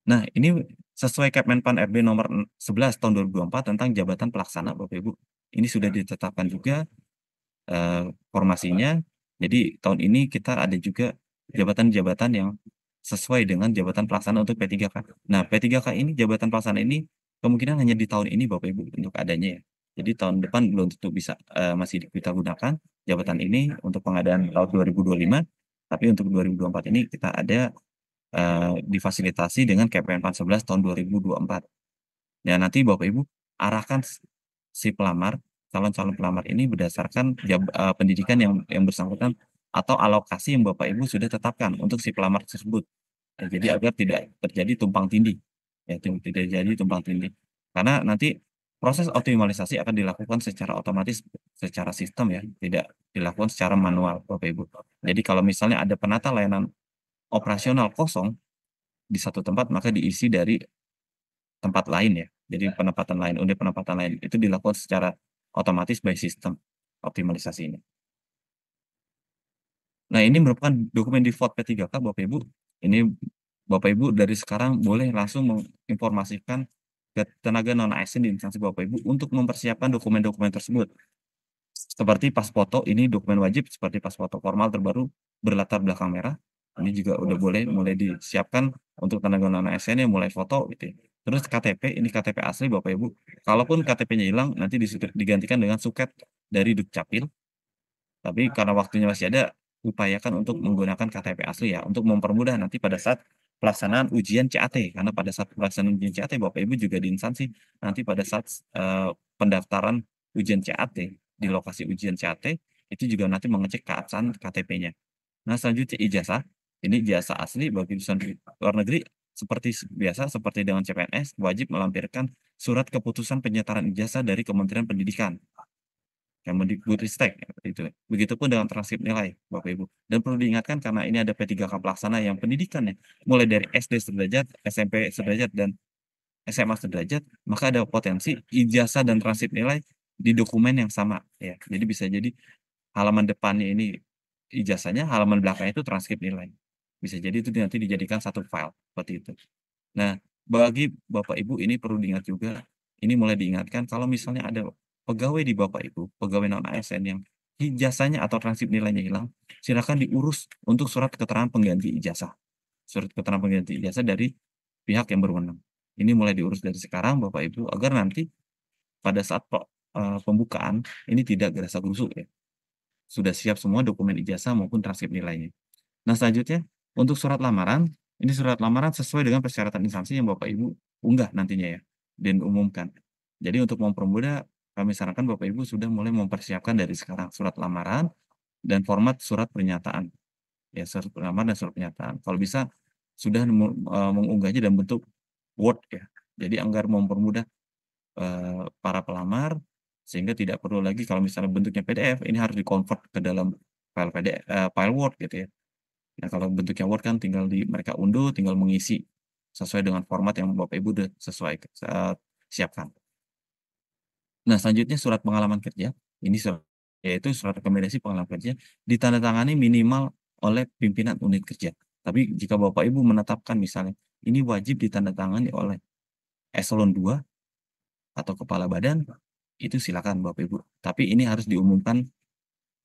Nah, ini sesuai Kemenpan RB nomor 11 tahun 2024 tentang jabatan pelaksana, Bapak Ibu. Ini sudah ditetapkan juga, formasinya. Jadi tahun ini kita ada juga jabatan-jabatan yang sesuai dengan jabatan pelaksana untuk P3K. Nah, P3K ini, jabatan pelaksana ini kemungkinan hanya di tahun ini, Bapak Ibu, untuk adanya ya. Jadi tahun depan belum tentu bisa, masih kita gunakan jabatan ini untuk pengadaan tahun 2025, tapi untuk 2024 ini kita ada, difasilitasi dengan Kemenpan 11 tahun 2024. Ya nanti Bapak Ibu arahkan si pelamar, calon-calon pelamar ini berdasarkan pendidikan yang bersangkutan atau alokasi yang Bapak Ibu sudah tetapkan untuk si pelamar tersebut. Ya, jadi agar tidak terjadi tumpang tindih, ya tidak jadi tumpang tindih. Karena nanti proses optimalisasi akan dilakukan secara otomatis, secara sistem ya, tidak dilakukan secara manual, Bapak Ibu. Jadi kalau misalnya ada penata layanan operasional kosong di satu tempat, maka diisi dari tempat lain ya. Jadi penempatan lain, unit penempatan lain, itu dilakukan secara otomatis by system optimalisasi ini. Nah, ini merupakan dokumen default P3K Bapak Ibu. Ini Bapak Ibu dari sekarang boleh langsung menginformasikan ke tenaga non ASN di instansi Bapak Ibu untuk mempersiapkan dokumen-dokumen tersebut. Seperti pas foto, ini dokumen wajib seperti pas foto formal terbaru berlatar belakang merah. Ini juga udah boleh mulai disiapkan untuk tenaga non ASN yang mulai foto gitu ya. Terus KTP, ini KTP asli Bapak Ibu. Kalaupun KTP-nya hilang, nanti digantikan dengan suket dari Dukcapil. Tapi karena waktunya masih ada, upayakan untuk menggunakan KTP asli ya, untuk mempermudah nanti pada saat pelaksanaan ujian CAT. Karena pada saat pelaksanaan ujian CAT, Bapak Ibu juga di instansi, nanti pada saat, pendaftaran ujian CAT, di lokasi ujian CAT, itu juga nanti mengecek keabsahan KTP-nya. Nah, selanjutnya ijazah. Ini ijazah asli bagi lulusan luar negeri seperti biasa, seperti dengan CPNS, wajib melampirkan surat keputusan penyetaran ijazah dari Kementerian Pendidikan. Kemendikbudristek, seperti itu. Begitupun dengan transkrip nilai, Bapak Ibu. Dan perlu diingatkan karena ini ada P3K pelaksana yang pendidikannya mulai dari SD sederajat, SMP sederajat, dan SMA sederajat, maka ada potensi ijazah dan transkrip nilai di dokumen yang sama, ya. Jadi bisa jadi halaman depannya ini ijazahnya, halaman belakangnya itu transkrip nilai. Bisa jadi itu nanti dijadikan satu file, seperti itu. Nah, bagi Bapak Ibu ini perlu diingat juga, ini mulai diingatkan kalau misalnya ada pegawai di Bapak Ibu, pegawai non ASN yang ijazahnya atau transkrip nilainya hilang, silakan diurus untuk surat keterangan pengganti ijazah. Surat keterangan pengganti ijazah dari pihak yang berwenang. Ini mulai diurus dari sekarang Bapak Ibu agar nanti pada saat pembukaan ini tidak gerasa-gerusu ya. Sudah siap semua dokumen ijazah maupun transkrip nilainya. Nah, selanjutnya untuk surat lamaran, ini surat lamaran sesuai dengan persyaratan instansi yang Bapak Ibu unggah nantinya ya, dan umumkan. Jadi untuk mempermudah, kami sarankan Bapak Ibu sudah mulai mempersiapkan dari sekarang surat lamaran dan format surat pernyataan. Ya, surat lamaran dan surat pernyataan. Kalau bisa sudah mengunggahnya dalam bentuk Word ya. Jadi agar mempermudah, para pelamar sehingga tidak perlu lagi kalau misalnya bentuknya PDF, ini harus di-convert ke dalam file Word gitu ya. Nah, kalau bentuknya Word kan tinggal mereka unduh, tinggal mengisi sesuai dengan format yang Bapak Ibu udah siapkan. Nah, selanjutnya surat pengalaman kerja, ini yaitu surat rekomendasi pengalaman kerja ditandatangani minimal oleh pimpinan unit kerja. Tapi jika Bapak Ibu menetapkan misalnya, ini wajib ditandatangani oleh eselon 2 atau kepala badan, itu silakan Bapak Ibu. Tapi ini harus diumumkan,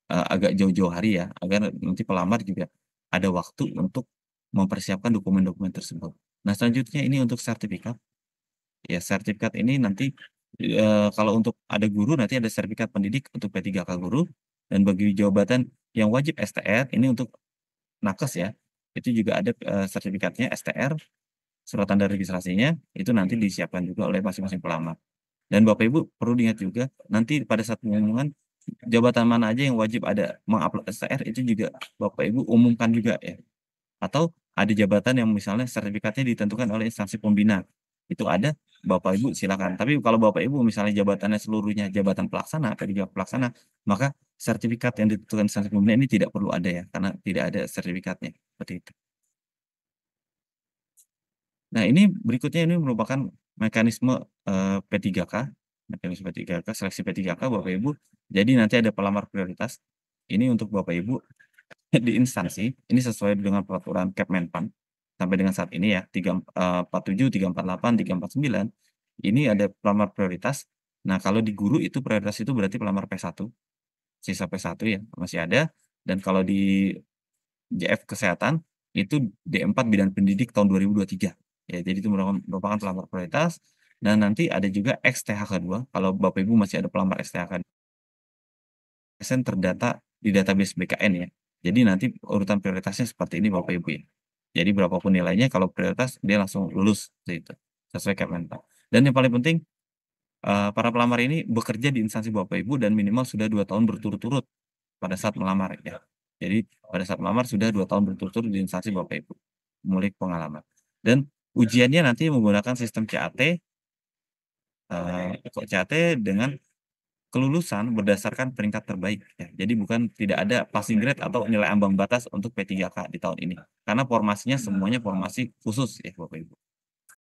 agak jauh-jauh hari ya, agar nanti pelamar juga ada waktu untuk mempersiapkan dokumen-dokumen tersebut. Nah, selanjutnya ini untuk sertifikat. Ya, sertifikat ini nanti, kalau untuk ada guru nanti ada sertifikat pendidik untuk P3K guru, dan bagi jabatan yang wajib STR ini untuk nakes ya, itu juga ada, sertifikatnya STR, surat tanda registrasinya, itu nanti disiapkan juga oleh masing-masing pelamar. Dan Bapak Ibu perlu diingat juga, nanti pada saat pengumuman, jabatan mana aja yang wajib ada mengupload STR itu juga Bapak Ibu umumkan juga ya. Atau ada jabatan yang misalnya sertifikatnya ditentukan oleh instansi pembina, itu ada, Bapak Ibu silakan. Tapi kalau Bapak Ibu misalnya jabatannya seluruhnya jabatan pelaksana, P3 pelaksana, maka sertifikat yang ditentukan instansi pembina ini tidak perlu ada ya, karena tidak ada sertifikatnya, seperti itu. Nah, ini berikutnya ini merupakan mekanisme, P3K, mekanisme P3K, seleksi P3K Bapak Ibu. Jadi nanti ada pelamar prioritas, ini untuk Bapak Ibu di instansi, ini sesuai dengan peraturan Kepmenpan. sampai dengan saat ini ya, 47, 348, 349, ini ada pelamar prioritas. Nah, kalau di guru itu prioritas itu berarti pelamar P1, sisa P1 ya, masih ada. Dan kalau di JF Kesehatan, itu D4 Bidang Pendidik tahun 2023. Ya, jadi itu merupakan pelamar prioritas, dan nanti ada juga XTHK2, kalau Bapak Ibu masih ada pelamar XTHK ASN terdata di database BKN ya. Jadi nanti urutan prioritasnya seperti ini Bapak Ibu ya. Jadi berapapun nilainya kalau prioritas dia langsung lulus seperti itu, sesuai Kementan. Dan yang paling penting, para pelamar ini bekerja di instansi Bapak Ibu dan minimal sudah 2 tahun berturut-turut pada saat melamar ya. Jadi pada saat melamar sudah 2 tahun berturut-turut di instansi Bapak Ibu, memiliki pengalaman. Dan ujiannya nanti menggunakan sistem CAT, CAT dengan kelulusan berdasarkan peringkat terbaik ya. Jadi tidak ada passing grade atau nilai ambang batas untuk P3K di tahun ini. Karena formasinya semuanya formasi khusus ya Bapak Ibu.